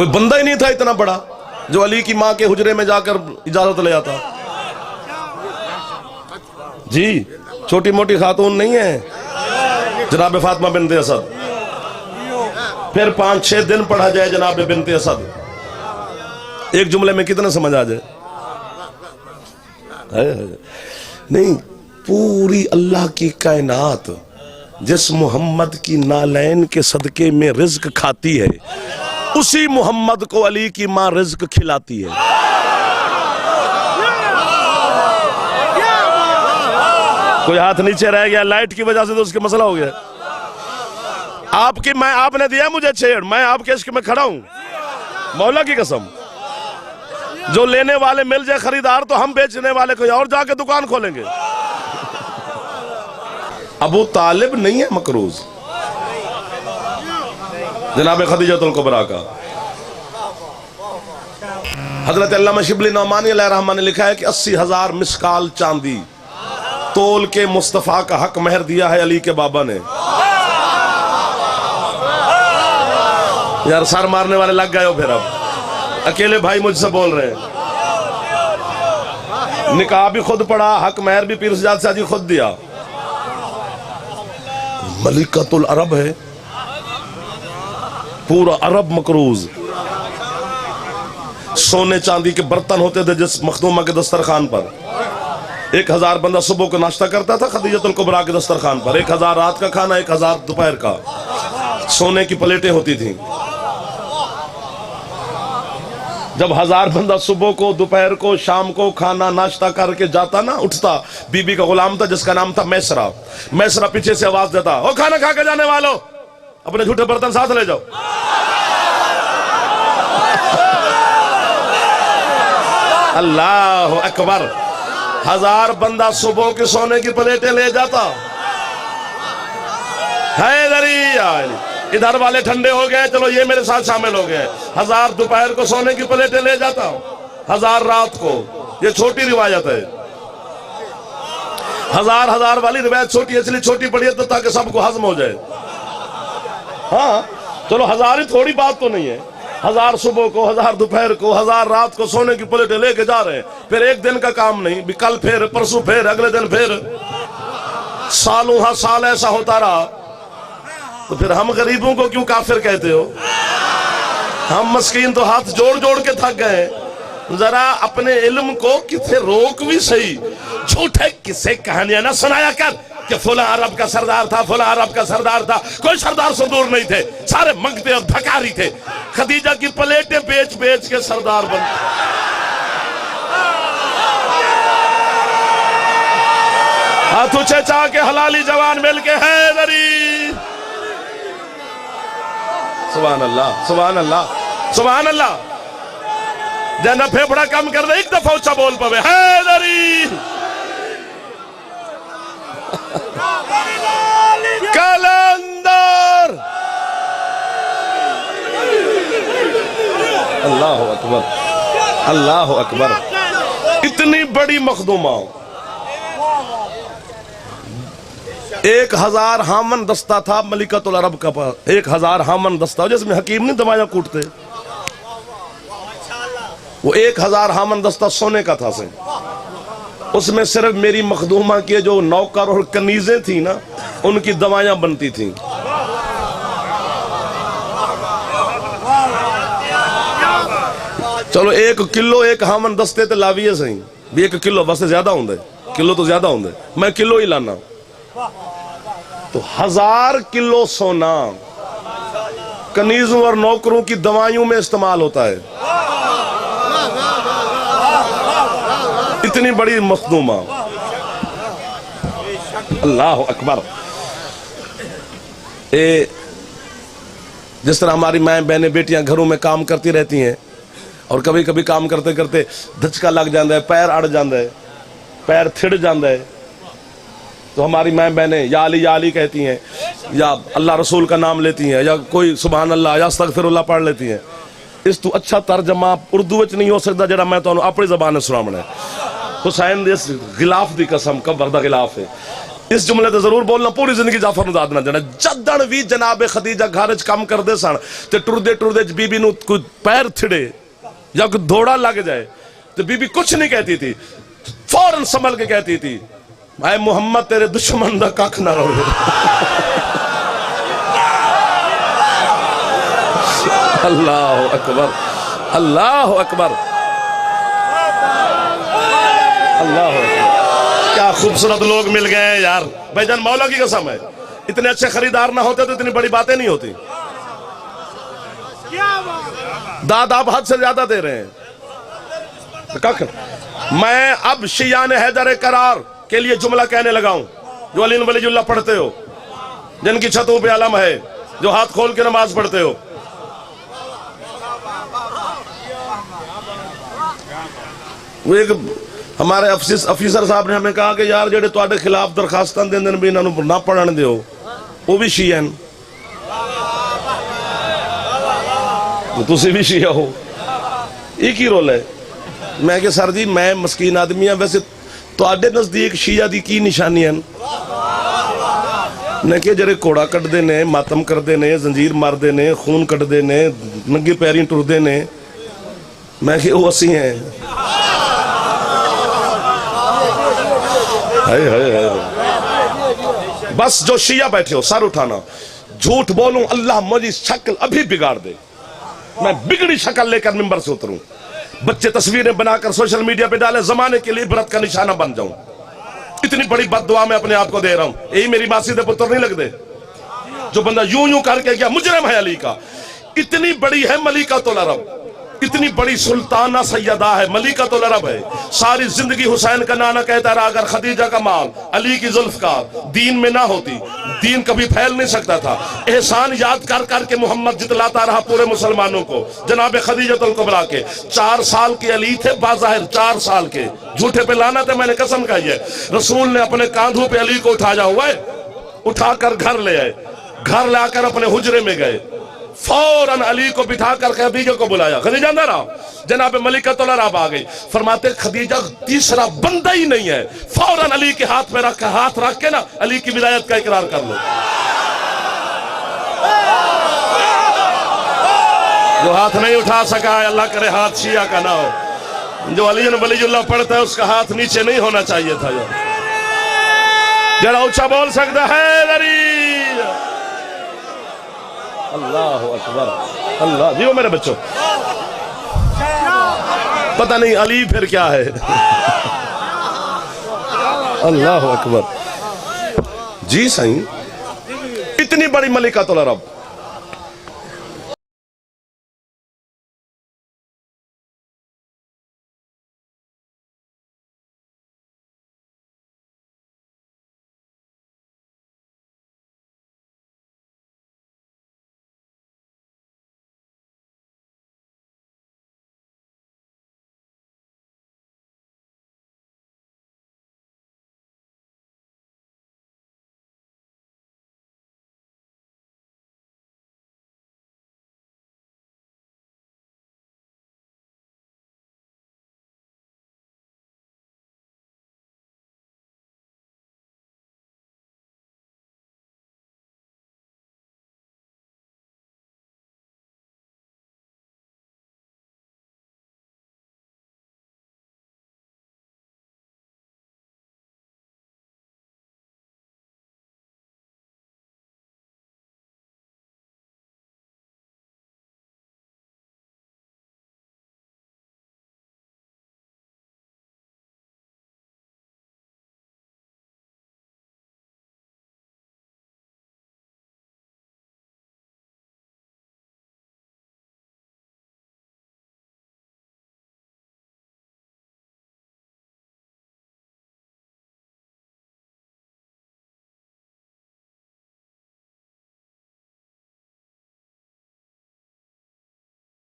کوئی بندہ ہی نہیں تھا اتنا بڑا جو علی کی ماں کے حجرے میں جا کر اجازت لے آتا. جی چھوٹی موٹی خاتون نہیں ہے جناب فاطمہ بنت اسد. پھر 5-6 دن پڑھا جائے جناب بنت اسد، ایک جملے میں کتنا سمجھ آ جائے؟ نہیں، پوری اللہ کی کائنات جس محمد کی نالین کے صدقے میں رزق کھاتی ہے، اسی محمد کو علی کی ماں رزق کھلاتی ہے. کوئی ہاتھ نیچے رہ گیا لائٹ کی وجہ سے تو اس کے مسئلہ ہو گیا. آپ نے دیا مجھے چھیڑ، میں آپ کے عشق میں کھڑا ہوں مولا کی قسم. جو لینے والے مل جائے خریدار تو ہم بیچنے والے کوئی اور جا کے دکان کھولیں گے. ابو طالب نہیں ہے مکروز جناب خدیجۃ الکبریٰ کا. حضرت علامہ شبلی نعمانی علیہ الرحمہ نے لکھا ہے کہ 80,000 مسکال چاندی تول کے مصطفیٰ کا حق مہر دیا ہے علی کے بابا نے. یار سر مارنے والے لگ گئے ہو پھر، اب اکیلے بھائی مجھ سے بول رہے ہیں. نکاح بھی خود پڑھا، حق مہر بھی پیر سجاد شاہ جی خود دیا. ملکۃ العرب ہے، پورا عرب مکروز. سونے چاندی کے برتن ہوتے تھے جس مخدومہ کے دسترخوان پر. 1000 بندہ صبح کو ناشتہ کرتا تھا خدیجۃ الکبریٰ کے دسترخوان پر. 1000 رات کا کھانا، 1000 دوپہر کا. سونے کی پلیٹیں ہوتی تھیں. جب 1000 بندہ صبح کو، دوپہر کو، شام کو کھانا ناشتہ کر کے جاتا نا، اٹھتا، بی بی کا غلام تھا جس کا نام تھا میسرہ. میسرہ پیچھے سے آواز دیتا، او کھانا کھا کے جانے والوں اپنے جھوٹے برتن ساتھ لے جاؤ. اللہ اکبر. 1000 بندہ صبح کے سونے کی پلیٹیں لے جاتا. حیدری ادھر والے ٹھنڈے ہو گئے، چلو یہ میرے ساتھ شامل ہو گئے. 1000 دوپہر کو سونے کی پلیٹیں لے جاتا، 1000 رات کو. یہ چھوٹی روایت ہے. 1000 والی روایت چھوٹی اس لیے چھوٹی پڑی ہے تو تاکہ سب کو ہضم ہو جائے. ہاں چلو 1000 ہی تھوڑی بات تو نہیں ہے. 1000 صبح کو، 1000 دوپہر کو، 1000 رات کو سونے کی پلیٹیں لے کے جا رہے ہیں. پھر ایک دن کا کام نہیں، بھی کل پھر، پرسوں پھر، اگلے دن پھر. سالوں ہاں سال ایسا ہوتا رہا. تو پھر ہم غریبوں کو کیوں کافر کہتے ہو؟ ہم مسکین تو ہاتھ جوڑ جوڑ کے تھک گئے. ذرا اپنے علم کو کسے روک بھی صحیح. جھوٹے کسے کہانیاں نہ سنایا کر کہ فلاں عرب کا سردار تھا، فلاں عرب کا سردار تھا. کوئی سردار سے دور نہیں تھے، سارے منگتے اور بھکاری تھے. خدیجہ کی پلیٹیں بیچ بیچ کے سردار بن. ہاتھ اونچے چاہ کے حلالی جوان مل کے حیدری. سبحان اللہ، سبحان اللہ، سبحان اللہ. جانا پھیپڑا کم کر دے، ایک دفعہ اچھا بول پوے حیدری. کلندر. اللہ اکبر، اللہ اکبر. اتنی بڑی مخدومہ. 1000 ہامن دستہ تھا ملکۃ العرب کا پاس. 1000 ہامن دستہ جس میں حکیم نہیں دوائیاں کوٹتے، وہ 1000 ہامن دستہ سونے کا تھا. سے اس میں صرف میری مخدومہ کے جو نوکر اور کنیزیں تھیں نا، ان کی دوائیاں بنتی تھیں. چلو 1 کلو 1 ہامن دستے تے لاویے سہی بھی 1 کلو بس زیادہ ہوں دے. کلو تو زیادہ ہوں دے، میں کلو ہی لانا. تو 1000 کلو سونا کنیزوں اور نوکروں کی دوائیوں میں استعمال ہوتا ہے. اتنی بڑی مخدومہ. اللہ اکبر. جس طرح ہماری مائیں بہنیں بیٹیاں گھروں میں کام کرتی رہتی ہیں اور کبھی کبھی کام کرتے کرتے دھچکا لگ جاندہ ہے، پیر اڑ جاندہ ہے، پیر تھڑ جاندہ ہے، تو ہماری مائیں بہنیں یا علی کہتی ہیں، یا اللہ رسول کا نام لیتی ہیں، یا کوئی سبحان اللہ یا استغفر اللہ پڑھ لیتی ہیں. اس تو اچھا ترجمہ اردو وچ نہیں ہو سکتا جڑا میں تو اپنی زبان سنامنا ہے. حسین اس غلاف دی قسم، کب وردہ غلاف ہے. اس جملے تے ضرور بولنا، پوری زندگی جعفر نو یاد نہ دینا۔ جدن بھی جناب خدیجہ گھر وچ کم کردے سن تے ٹردے ٹردے بی بی نو کوئی پیر تھڑے یا کوئی دھوڑا لگ جائے تو بی بی کچھ نہیں کہتی تھی، فوراً سنبھل کے کہتی تھی اے محمد تیرے دشمن دا ککھ نہ رہے۔ اللہ اکبر، اللہ اکبر، اللہ اکبر۔ کیا خوبصورت لوگ مل گئے ہیں یار، بھائی جان مولا کی قسم ہے، اتنے اچھے خریدار نہ ہوتے تو اتنی بڑی باتیں نہیں ہوتی۔ داد آپ حد سے زیادہ دے رہے ہیں۔ میں اب شیعان حیدر کرار کے لیے جملہ کہنے لگا ہوں، جو علی ولی اللہ پڑھتے ہو، جن کی چھتوں پہ علم ہے، جو ہاتھ کھول کے نماز پڑھتے ہو۔ وہ ایک ہمارے افیسر صاحب نے ہمیں کہا کہ یار جڑے تواڈے خلاف درخواستاں دیندے نے بھی انہاں نوں نہ پڑھن دیو، وہ بھی شیعہ ہیں، تسی بھی شیعہ ہو، ایک ہی رول ہے۔ میں کہ سر جی میں مسکین آدمی ہوں، ویسے تواڈے نزدیک شیعہ دی کی نشانی ہیں؟ نے کہ جڑے کوڑا کٹ دے نے، ماتم کر دے نے، زنجیر مار دے نے، خون کٹ دے نے، ننگی پیریں ٹر دے نے، میں کہ وہ اسی ہیں۔ بس جو شیعہ بیٹھے ہو سر اٹھانا، جھوٹ بولوں اللہ مجھے شکل ابھی بگاڑ دے، میں بگڑی شکل لے کر ممبر سے اتروں، بچے تصویریں بنا کر سوشل میڈیا پہ ڈالے، زمانے کے لیے عبرت کا نشانہ بن جاؤں۔ اتنی بڑی بد دعا میں اپنے آپ کو دے رہا ہوں۔ یہی میری ماسی دے پتر نہیں لگ دے جو بندہ یوں یوں کر کے کیا مجرم ہے علی کا۔ اتنی بڑی ہے ملکۃ العرب، اتنی بڑی سلطانہ سیدہ ہے، ملکۃ العرب ہے، ساری زندگی حسین کا نانا کہتا رہا اگر خدیجہ کا مال، علی کی زلف کا دین میں نہ ہوتی دین کبھی پھیل نہیں سکتا تھا۔ احسان یاد کر کر کے محمد جتلاتا رہا پورے مسلمانوں کو جناب خدیجۃ الکبریٰ کے۔ 4 سال کے علی تھے باظاہر، 4 سال کے، جھوٹے پہ لانا تھے، میں نے قسم کھائی ہے۔ رسول نے اپنے کاندھوں پہ علی کو اٹھایا ہوا ہے، اٹھا کر گھر لے آئے، گھر لے آ کر اپنے حجرے میں گئے، فوراً علی کو بٹھا کر خدیجہ کو بلایا، خدیجہ اندر آؤ، جناب ملکۃ العرب آ گئی۔ فرماتے خدیجہ تیسرا بندہ ہی نہیں ہے، فوراً علی کے ہاتھ میں ہاتھ رکھ کے نا علی کی ولایت کا اقرار کر لو۔ جو ہاتھ نہیں اٹھا سکا ہے اللہ کرے ہاتھ شیعہ کا نہ ہو۔ جو علی ولی اللہ پڑھتا ہے اس کا ہاتھ نیچے نہیں ہونا چاہیے تھا۔ جڑا اونچا بول سکتا ہے دری اللہ اکبر، اللہ دیو میرے بچوں، پتہ نہیں علی پھر کیا ہے۔ اللہ اکبر، جی سائیں، اتنی بڑی ملکۃ العرب